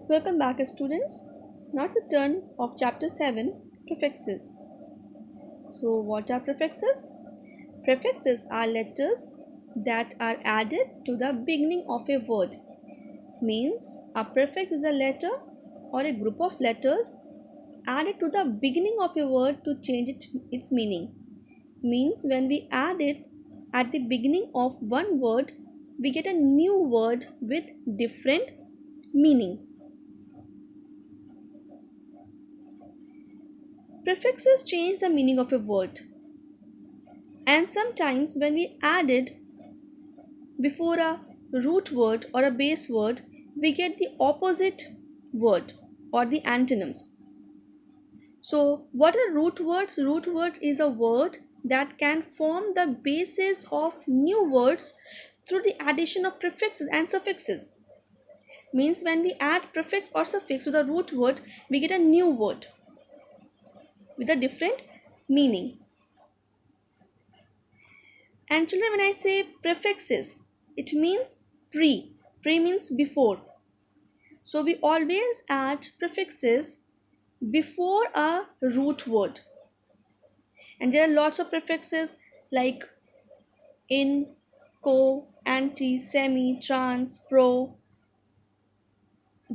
Welcome back, students. Now it's the turn of chapter 7, Prefixes. So, what are prefixes? Prefixes are letters that are added to the beginning of a word. Means a prefix is a letter or a group of letters added to the beginning of a word to change its meaning. Means when we add it at the beginning of one word, we get a new word with different meaning. Prefixes change the meaning of a word, and sometimes when we add it before a root word or a base word, we get the opposite word or the antonyms. So, what are root words? Root words is a word that can form the basis of new words through the addition of prefixes and suffixes. Means when we add prefix or suffix to the root word, we get a new word with a different meaning. And children, when I say prefixes, it means pre. Pre means before. So we always add prefixes before a root word. And there are lots of prefixes like in, co, anti, semi, trans, pro,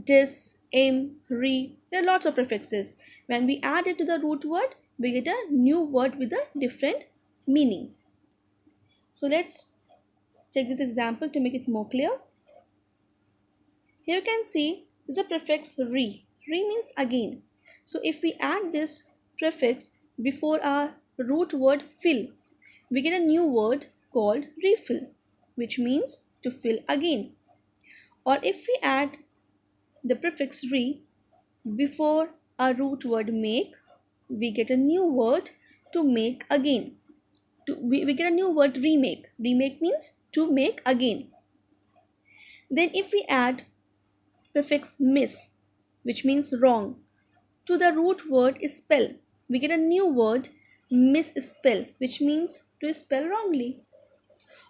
dis, im, re. There are lots of prefixes. When we add it to the root word, we get a new word with a different meaning. So let's take this example to make it more clear. Here you can see is a prefix re. Re means again. So if we add this prefix before our root word fill, we get a new word called refill, which means to fill again. Or if we add the prefix re before our root word make, we get a new word to make again. We get a new word remake. Remake means to make again. Then if we add prefix miss, which means wrong, to the root word is spell, we get a new word misspell, which means to spell wrongly.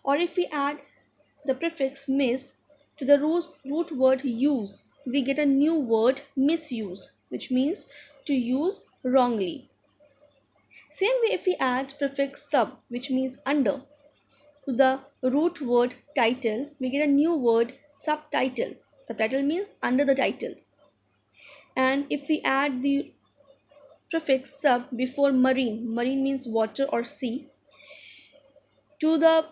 Or if we add the prefix miss to the root word use, we get a new word misuse, which means to use wrongly. Same way if we add prefix sub, which means under, to the root word title, we get a new word subtitle. Subtitle means under the title. And if we add the prefix sub before marine, marine means water or sea, to the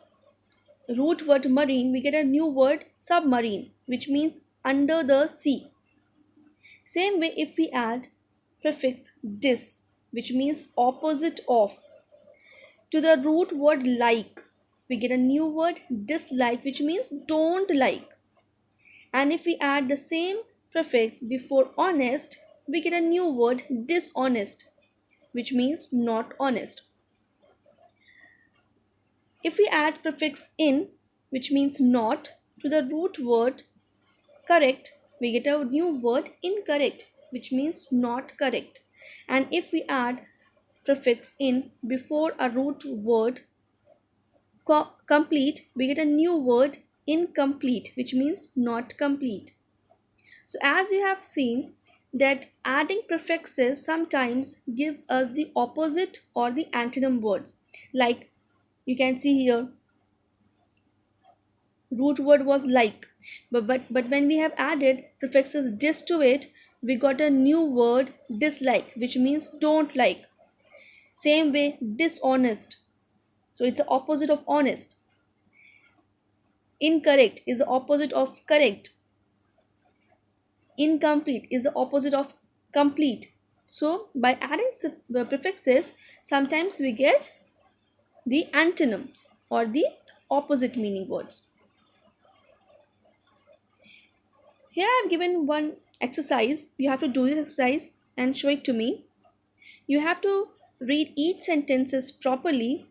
root word marine, we get a new word submarine, which means under the sea. Same way if we add prefix dis, which means opposite of, to the root word like, we get a new word dislike, which means don't like. And if we add the same prefix before honest, we get a new word dishonest, which means not honest. If we add prefix in, which means not, to the root word correct, we get a new word incorrect, which means not correct. And if we add prefix in before a root word complete, we get a new word incomplete, which means not complete. So as you have seen that adding prefixes sometimes gives us the opposite or the antonym words. Like you can see here, root word was like, but when we have added prefixes dis to it, we got a new word dislike, which means don't like. Same way dishonest, so it's the opposite of honest. Incorrect is the opposite of correct. Incomplete is the opposite of complete. So by adding prefixes, sometimes we get the antonyms or the opposite meaning words. Here I have given one exercise. You have to do this exercise and show it to me. You have to read each sentences properly,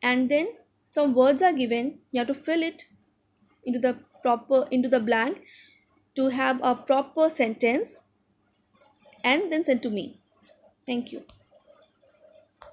and then some words are given. You have to fill it into the blank to have a proper sentence and then send to me. Thank you.